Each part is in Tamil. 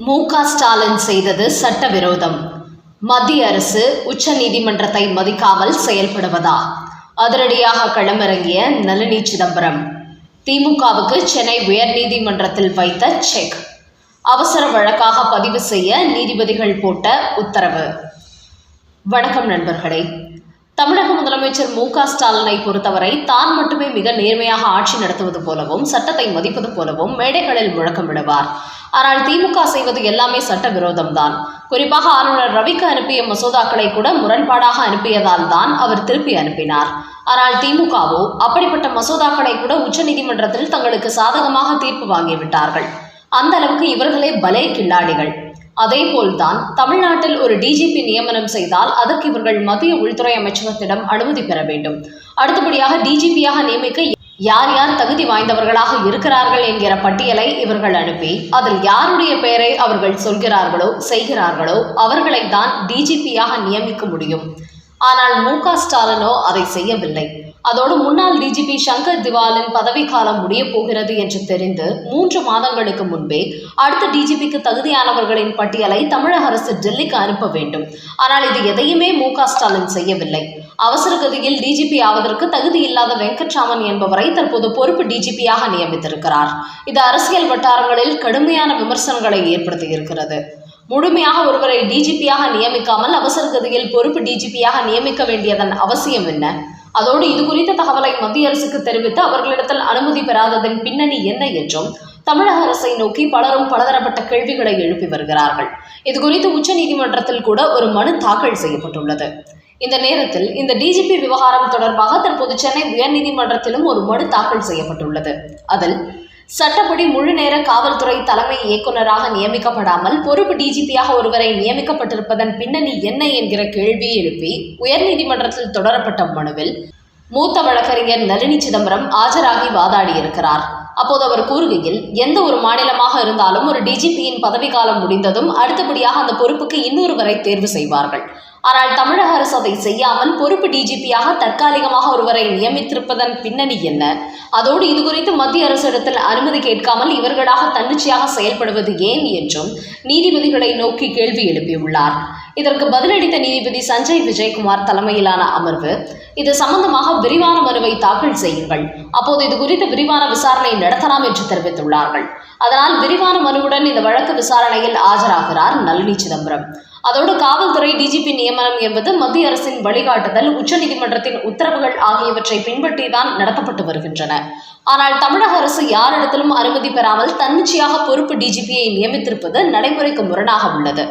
ஸ்டாலின் செய்தது சட்டவிரோதம். மத்திய அரசு உச்ச நீதிமன்றத்தை மதிக்காமல் செயல்படுவதா? அதிரடியாக களமிறங்கிய நளினி சிதம்பரம். திமுகவுக்கு சென்னை உயர்நீதிமன்றத்தில் வைத்த செக். அவசர வழக்காக பதிவு செய்ய நீதிபதிகள் போட்ட உத்தரவு. வணக்கம் நண்பர்களே. தமிழக முதலமைச்சர் ஸ்டாலினை பொறுத்தவரை தான் மட்டுமே மிக நேர்மையாக ஆட்சி நடத்துவது போலவும் சட்டத்தை மதிப்பது போலவும் மேடைகளில் முழக்கமிடுவார். ஆனால் திமுக செய்வது எல்லாமே சட்டவிரோதம்தான். குறிப்பாக ஆளுநர் ரவிக்கு அனுப்பிய மசோதாக்களை கூட முரண்பாடாக அனுப்பியதால் தான் அவர் திருப்பி அனுப்பினார். ஆனால் திமுகவோ அப்படிப்பட்ட மசோதாக்களை கூட உச்சநீதிமன்றத்தில் தங்களுக்கு சாதகமாக தீர்ப்பு வாங்கிவிட்டார்கள். அந்த அளவுக்கு இவர்களே பலே கில்லாடிகள். அதேபோல்தான் தமிழ்நாட்டில் ஒரு டிஜிபி நியமனம் செய்தால் அதற்கு இவர்கள் மத்திய உள்துறை அமைச்சகத்திடம் அனுமதி பெற வேண்டும். அடுத்தபடியாக டிஜிபியாக நியமிக்க யார் யார் தகுதி வாய்ந்தவர்களாக இருக்கிறார்கள் என்கிற பட்டியலை இவர்கள் அனுப்பி அதில் யாருடைய பெயரை அவர்கள் சொல்கிறார்களோ செய்கிறார்களோ அவர்களை தான் டிஜிபியாக நியமிக்க முடியும். ஆனால் ஸ்டாலினோ அதை செய்யவில்லை. அதோடு முன்னாள் டிஜிபி சங்கர் திவாலின் பதவிக்காலம் முடிய போகிறது என்று தெரிந்து 3 மாதங்களுக்கு முன்பே அடுத்த டிஜிபிக்கு தகுதியானவர்களின் பட்டியலை தமிழக அரசு டெல்லிக்கு அனுப்ப வேண்டும். ஆனால் இது எதையுமே ஸ்டாலின் செய்யவில்லை. அவசர கதியில் டிஜிபி ஆவதற்கு தகுதி இல்லாத வெங்கட்ராமன் என்பவரை தற்போது பொறுப்பு டிஜிபியாக நியமித்திருக்கிறார். இது அரசியல் வட்டாரங்களில் கடுமையான விமர்சனங்களை ஏற்படுத்தியிருக்கிறது. முழுமையாக ஒருவரை டிஜிபியாக நியமிக்காமல் அவசர கதியில் பொறுப்பு டிஜிபியாக நியமிக்க வேண்டியதன் அவசியம் என்ன? அதோடு இது குறித்த தகவலை மத்திய அரசுக்கு தெரிவித்து அவர்களிடத்தில் அனுமதி பெறாததன் பின்னணி என்ன என்றும் தமிழக அரசை நோக்கி பலரும் பலதரப்பட்ட கேள்விகளை எழுப்பி வருகிறார்கள். இது குறித்து உச்ச நீதிமன்றத்தில் கூட ஒரு மனு தாக்கல் செய்யப்பட்டுள்ளது. இந்த நேரத்தில் இந்த டிஜிபி விவகாரம் தொடர்பாக தற்போது சென்னை உயர்நீதிமன்றத்திலும் ஒரு மனு தாக்கல் செய்யப்பட்டுள்ளது. அதில் சட்டப்படி முழுநேர காவல்துறை தலைமை இயக்குநராக நியமிக்கப்படாமல் பொறுப்பு டிஜிபியாக ஒருவரை நியமிக்கப்பட்டிருப்பதன் பின்னணி என்ன என்கிற கேள்வியை எழுப்பி உயர்நீதிமன்றத்தில் தொடரப்பட்ட மனுவில் மூத்த வழக்கறிஞர் நளினி சிதம்பரம் ஆஜராகி வாதாடியிருக்கிறார். அப்போது அவர் கூறுகையில், எந்த ஒரு மாநிலமாக இருந்தாலும் ஒரு டிஜிபியின் பதவிக்காலம் முடிந்ததும் அடுத்தபடியாக அந்த பொறுப்புக்கு இன்னொருவரை தேர்வு செய்வார்கள். ஆனால் தமிழக அரசு அதை செய்யாமல் பொறுப்பு டிஜிபியாக தற்காலிகமாக ஒருவரை நியமித்திருப்பதன் பின்னணி என்ன? அதோடு இது குறித்து மத்திய அரசிடத்தில் அனுமதி கேட்காமல் இவர்களாக தன்னிச்சையாக செயல்படுவது ஏன் என்றும் நீதிபதிகளை நோக்கி கேள்வி எழுப்பியுள்ளார். இதற்கு பதிலளித்த நீதிபதி சஞ்சய் விஜயகுமார் தலைமையிலான அமர்வு, இது சம்பந்தமாக விரிவான மனுவை தாக்கல் செய்யுங்கள், அப்போது இது குறித்து விரிவான விசாரணை நடத்தலாம் என்று தெரிவித்துள்ளார்கள். அதனால் விரிவான மனுவுடன் இந்த வழக்கு விசாரணையில் ஆஜராகிறார் நளினி சிதம்பரம். அதோடு காவல்துறை டிஜிபி நியமனம் என்பது மத்திய அரசின் வழிகாட்டுதல், உச்சநீதிமன்றத்தின் உத்தரவுகள் ஆகியவற்றை பின்பற்றிதான் நடத்தப்பட்டு வருகின்றன. ஆனால் தமிழக அரசு யாரிடத்திலும் அனுமதி பெறாமல் தன்னிச்சையாக பொறுப்பு டிஜிபியை நியமித்திருப்பது நடைமுறைக்கு முரணாக உள்ளது.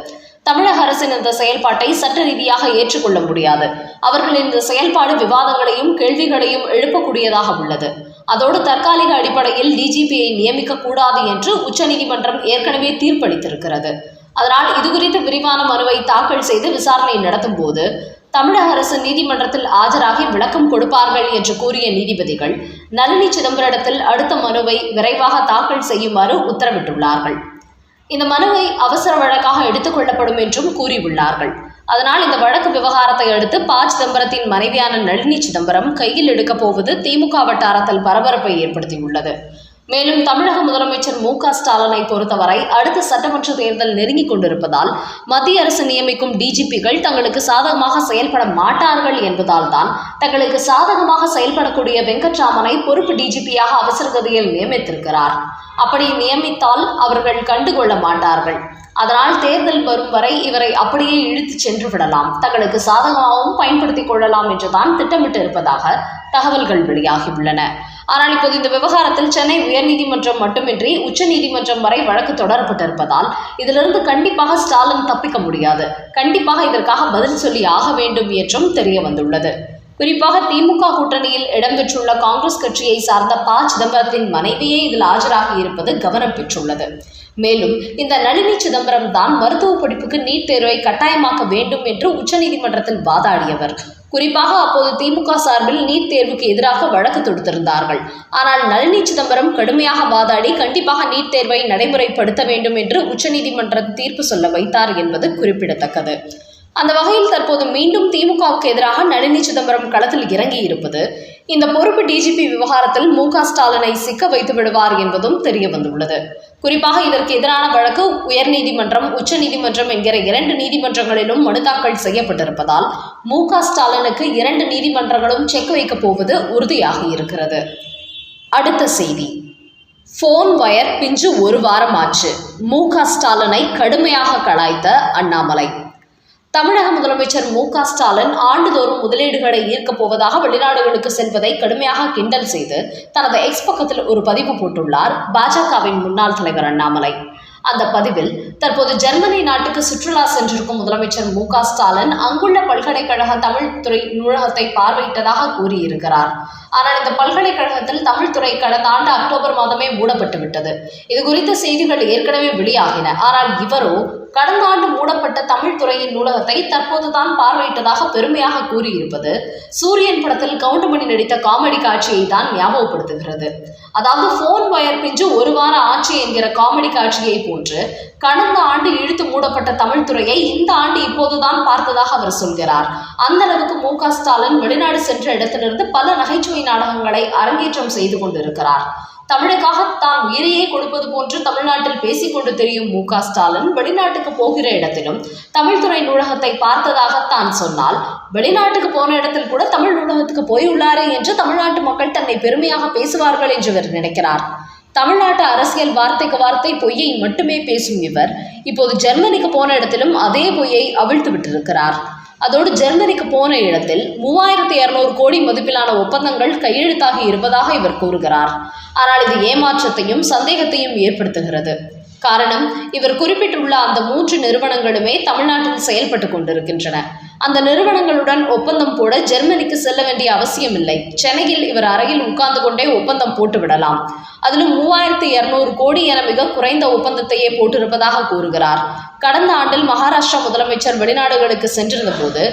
தமிழக அரசின் இந்த செயல்பாட்டை சட்ட ரீதியாக ஏற்றுக்கொள்ள முடியாது. அவர்களின் இந்த செயல்பாடு விவாதங்களையும் கேள்விகளையும் எழுப்பக்கூடியதாக உள்ளது. அதோடு தற்காலிக அடிப்படையில் டிஜிபியை நியமிக்க கூடாது என்று உச்சநீதிமன்றம் ஏற்கனவே தீர்ப்பளித்திருக்கிறது. அதனால் இது குறித்து விரிவான மனுவை தாக்கல் செய்து விசாரணை நடத்தும் போது தமிழக அரசு நீதிமன்றத்தில் ஆஜராகி விளக்கம் கொடுப்பார்கள் என்று கூறிய நீதிபதிகள் நளினி சிதம்பரத்தில் அடுத்த மனுவை விரைவாக தாக்கல் செய்யுமாறு உத்தரவிட்டுள்ளார்கள். இந்த மனுவை அவசர வழக்காக எடுத்துக்கொள்ளப்படும் என்றும் கூறியுள்ளார்கள். அதனால் இந்த வழக்கு விவகாரத்தை அடுத்து சிதம்பரத்தின் மனைவியான நளினி சிதம்பரம் கையில் எடுக்கப் போவது திமுக வட்டாரத்தில் பரபரப்பை ஏற்படுத்தியுள்ளது. மேலும் தமிழக முதலமைச்சர் ஸ்டாலினை பொறுத்தவரை அடுத்த சட்டமன்ற தேர்தல் நெருங்கிக் கொண்டிருப்பதால் மத்திய அரசு நியமிக்கும் டிஜிபிகள் தங்களுக்கு சாதகமாக செயல்பட மாட்டார்கள் என்பதால் தான் தங்களுக்கு சாதகமாக செயல்படக்கூடிய வெங்கட்ராமனை பொறுப்பு டிஜிபியாக அவசர கதியில் நியமித்திருக்கிறார். அப்படி நியமித்தால் அவர்கள் கண்டுகொள்ள மாட்டார்கள். அதனால் தேர்தல் வரும் வரை இவரை அப்படியே இழுத்து சென்று விடலாம், தங்களுக்கு சாதகமாகவும் பயன்படுத்திக் கொள்ளலாம் என்றுதான் திட்டமிட்டு இருப்பதாக தகவல்கள் வெளியாகியுள்ளன. ஆனால் இப்போது இந்த விவகாரத்தில் சென்னை உயர்நீதிமன்றம் மட்டுமின்றி உச்ச நீதிமன்றம் வரை வழக்கு தொடரப்பட்டிருப்பதால் இதிலிருந்து கண்டிப்பாக ஸ்டாலின் தப்பிக்க முடியாது. கண்டிப்பாக இதற்காக பதில் சொல்லி ஆக வேண்டும் என்றும் தெரிய வந்துள்ளது. குறிப்பாக திமுக கூட்டணியில் இடம்பெற்றுள்ள காங்கிரஸ் கட்சியை சார்ந்த சிதம்பரத்தின் மனைவியே இதில் ஆஜராகி இருப்பது கவனம் பெற்றுள்ளது. மேலும் இந்த நளினி சிதம்பரம் தான் மருத்துவ படிப்புக்கு நீட் தேர்வை கட்டாயமாக்க வேண்டும் என்று உச்சநீதிமன்றத்தில் வாதாடியவர். குறிப்பாக அப்போது திமுக சார்பில் நீட் தேர்வுக்கு எதிராக வழக்கு தொடுத்திருந்தார்கள். ஆனால் நளினி சிதம்பரம் கடுமையாக வாதாடி கண்டிப்பாக நீட் தேர்வை நடைமுறைப்படுத்த வேண்டும் என்று உச்சநீதிமன்றம் தீர்ப்பு சொல்ல வைத்தார் என்பது குறிப்பிடத்தக்கது. அந்த வகையில் தற்போது மீண்டும் திமுகவுக்கு எதிராக நளினி சிதம்பரம் களத்தில் இறங்கி இருப்பது இந்த பொறுப்பு டிஜிபி விவகாரத்தில் மு.க. ஸ்டாலினை சிக்க வைத்து விடுவார் என்பதும் தெரிய வந்துள்ளது. குறிப்பாக இதற்கு எதிரான வழக்கு உயர்நீதிமன்றம், உச்சநீதிமன்றம் என்கிற 2 நீதிமன்றங்களிலும் மனு தாக்கல் செய்யப்பட்டிருப்பதால் மு.க. ஸ்டாலினுக்கு 2 நீதிமன்றங்களும் செக் வைக்கப் போவது உறுதியாக இருக்கிறது. அடுத்த செய்தி, போன் வயர் பிஞ்சு 1 வாரம் ஆச்சு. மு.க. ஸ்டாலினை கடுமையாக கலாய்த்த அண்ணாமலை. தமிழக முதலமைச்சர் மு.க. ஸ்டாலின் ஆண்டுதோறும் முதலீடுகளை ஈர்க்கப் போவதாக வெளிநாடுகளுக்கு செல்வதை கடுமையாக கிண்டல் செய்து தனது எக்ஸ் பக்கத்தில் ஒரு பதிவு போட்டுள்ளார் பாஜகவின் முன்னாள் தலைவர் அண்ணாமலை. அந்த பதிவில் தற்போது ஜெர்மனி நாட்டுக்கு சுற்றுலா சென்றிருக்கும் முதலமைச்சர் மு.க. ஸ்டாலின் அங்குள்ள பல்கலைக்கழக தமிழ் துறை நூலகத்தை பார்வையிட்டதாக கூறியிருக்கிறார். ஆனால் இந்த பல்கலைக்கழகத்தில் தமிழ் துறை கடந்த ஆண்டு அக்டோபர் மாதமே மூடப்பட்டு விட்டது. இது குறித்த செய்திகள் ஏற்கனவே வெளியாகின. ஆனால் இவரோ கடந்த ஆண்டு மூடப்பட்ட தமிழ் துறையின் நூலகத்தை தற்போதுதான் பார்வையிட்டதாக பெருமையாக கூறியிருப்பது சூரியன் படத்தில் கவுண்டமணி நடித்த காமெடி காட்சியை தான் ஞாபகப்படுத்துகிறது. அதாவது போன் வயர் பிஞ்சு 1 வார ஆட்சி என்கிற காமெடி காட்சியை போன்று கடந்த ஆண்டு இழுத்து மூடப்பட்ட தமிழ் துறையை இந்த ஆண்டு இப்போதுதான் பார்த்ததாக அவர் சொல்கிறார். அந்த அளவுக்கு மு.க. ஸ்டாலின் வெளிநாடு சென்ற இடத்திலிருந்து பல நகைச்சுவை நாடகங்களை அரங்கேற்றம் செய்து கொண்டிருக்கிறார். தமிழுக்காக தான் உயிரையே கொடுப்பது போன்று தமிழ்நாட்டில் பேசிக்கொண்டு தெரியும் மு.க. ஸ்டாலின் வெளிநாட்டுக்கு போகிற இடத்திலும் தமிழ்துறை நூலகத்தை பார்த்ததாக தான் சொன்னால், வெளிநாட்டுக்கு போன இடத்தில் கூட தமிழ் நூலகத்துக்கு போயுள்ளாரே என்று தமிழ்நாட்டு மக்கள் தன்னை பெருமையாக பேசுவார்கள் என்று இவர் நினைக்கிறார். தமிழ்நாட்டு அரசியல் வார்த்தைக்கு வார்த்தை பொய்யை மட்டுமே பேசும் இவர் இப்போது ஜெர்மனிக்கு போன இடத்திலும் அதே பொய்யை அவிழ்த்து விட்டிருக்கிறார். அதோடு ஜெர்மனிக்கு போன இடத்தில் 3200 கோடி மதிப்பிலான ஒப்பந்தங்கள் கையெழுத்தாகி இருப்பதாக இவர் கூறுகிறார். ஆனால் இது ஏமாற்றத்தையும் சந்தேகத்தையும் ஏற்படுத்துகிறது. காரணம், இவர் குறிப்பிட்டுள்ள அந்த 3 நிறுவனங்களுமே தமிழ்நாட்டில் செயல்பட்டு கொண்டிருக்கின்றன. அந்த நிறுவனங்களுடன் ஒப்பந்தம் போட ஜெர்மனிக்கு செல்ல வேண்டிய அவசியம் இல்லை. சென்னையில் இவர் அறையில் உட்கார்ந்து கொண்டே ஒப்பந்தம் போட்டு விடலாம். அதிலும் 3200 கோடி என மிக குறைந்த ஒப்பந்தத்தையே போட்டிருப்பதாக கூறுகிறார். கடந்த ஆண்டில் மகாராஷ்டிரா முதலமைச்சர் வெளிநாடுகளுக்கு சென்றிருந்த போது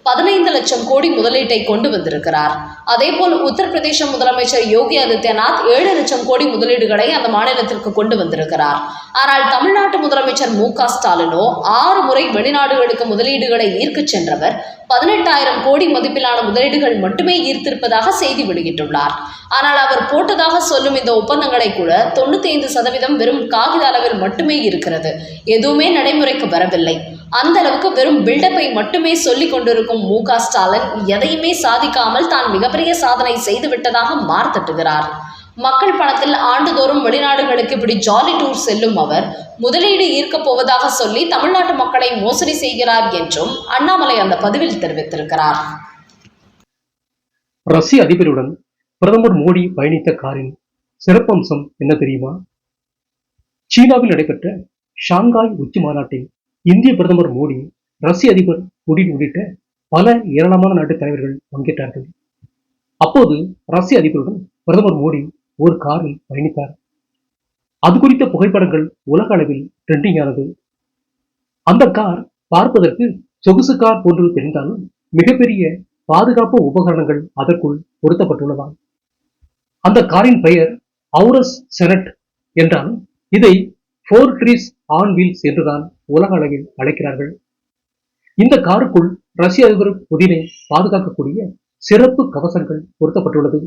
15 லட்சம் கோடி முதலீட்டை கொண்டு வந்திருக்கிறார். அதேபோல் உத்தரப்பிரதேச முதலமைச்சர் யோகி ஆதித்யநாத் 7 லட்சம் கோடி முதலீடுகளை அந்த மாநிலத்திற்கு கொண்டு வந்திருக்கிறார். ஆனால் தமிழ்நாட்டு முதலமைச்சர் மு.க. ஸ்டாலினோ 6 முறை வெளிநாடுகளுக்கு முதலீடுகளை ஈர்க்கச் சென்றவர் 18,000 கோடி மதிப்பிலான முதலீடுகள் மட்டுமே ஈர்த்திருப்பதாக செய்தி வெளியிட்டுள்ளார். ஆனால் அவர் போட்டதாக சொல்லும் இந்த ஒப்பந்தங்களை கூட 95% வெறும் காகித அளவில் மட்டுமே இருக்கிறது. எதுவுமே நடைமுறைக்கு வரவில்லை. அந்த அளவுக்கு வெறும் பில்டப்பை மட்டுமே சொல்லிக் கொண்டிருக்கும் மு.க. ஸ்டாலின் எதையுமே சாதிக்காமல் தான் மிகப்பெரிய சாதனை செய்துவிட்டதாக மார்த்தட்டுகிறார். மக்கள் பணத்தில் ஆண்டுதோறும் வெளிநாடுகளுக்கு இப்படி ஜாலி டூர் செல்லும் அவர் முதலீடு ஈர்க்கப் போவதாக சொல்லி தமிழ்நாட்டு மக்களை மோசடி செய்கிறார் என்றும் அண்ணாமலை அந்த பதிவில் தெரிவித்திருக்கிறார். ரஷ்ய அதிபருடன் பிரதமர் மோடி பயணித்த காரின் சிறப்பம்சம் என்ன தெரியுமா? சீனாவில் நடைபெற்ற ஷாங்காய் உச்சி மாநாட்டில் இந்திய பிரதமர் மோடி, ரஷ்ய அதிபர் புடின் உள்ளிட்ட பல ஏராளமான நாட்டு தலைவர்கள் பங்கேற்றார்கள். அப்போது ரஷ்ய அதிபருடன் பிரதமர் மோடி ஒரு காரில் பயணித்தார். அது குறித்த புகைப்படங்கள் உலக அளவில் ட்ரெண்டிங் ஆனது. அந்த கார் பார்ப்பதற்கு சொகுசு கார் போன்று தெரிந்தாலும் மிகப்பெரிய பாதுகாப்பு உபகரணங்கள் அதற்குள் பொருத்தப்பட்டுள்ளதாம். அந்த காரின் பெயர் அவுரஸ் செனட் என்றாலும் இதை ஃபோர்ட்ரீஸ் ஆன் வீல்ஸ் என்றுதான் உலக அளவில் அழைக்கிறார்கள். இந்த காருக்குள் ரஷ்ய அதிபர் புதினை பாதுகாக்கக்கூடிய சிறப்பு கவசங்கள் பொருத்தப்பட்டுள்ளது.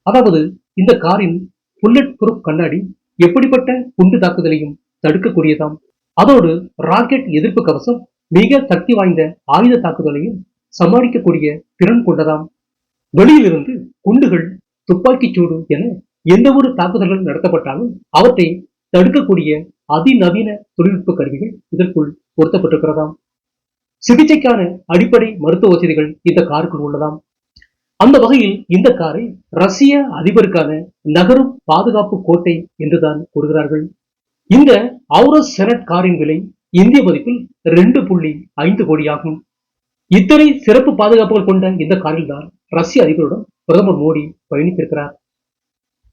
அதாவது இந்த காரின் புல்லட் ப்ரூஃப் கண்ணாடி எப்படிப்பட்ட குண்டு தாக்குதலையும் தடுக்கக்கூடியதாம். அதோடு ராக்கெட் எதிர்ப்பு கவசம் மிக சக்தி வாய்ந்த ஆயுத தாக்குதலையும் சமாளிக்கக்கூடிய திறன் கொண்டதாம். வெளியிலிருந்து குண்டுகள், துப்பாக்கிச் சூடு என எந்த ஒரு தாக்குதல்கள் நடத்தப்பட்டாலும் அவற்றை தடுக்கக்கூடிய அதிநவீன தொழில்நுட்ப கருவிகள் இதற்குள் பொருத்தப்பட்டிருக்கிறதாம். சிகிச்சைக்கான அடிப்படை மருத்துவ வசதிகள் இந்த காருக்குள் உள்ளதாம். அந்த வகையில் இந்த காரை ரஷ்ய அதிபருக்கான நகரும் பாதுகாப்பு கோட்டை என்றுதான் கூறுகிறார்கள். இந்த அவுரஸ் செனட் காரின் விலை இந்திய மதிப்பில் 2.5 கோடி ஆகும். இத்தனை சிறப்பு பாதுகாப்புகள் கொண்ட இந்த காரில் தான் ரஷ்ய அதிபருடன் பிரதமர் மோடி பயணித்திருக்கிறார்.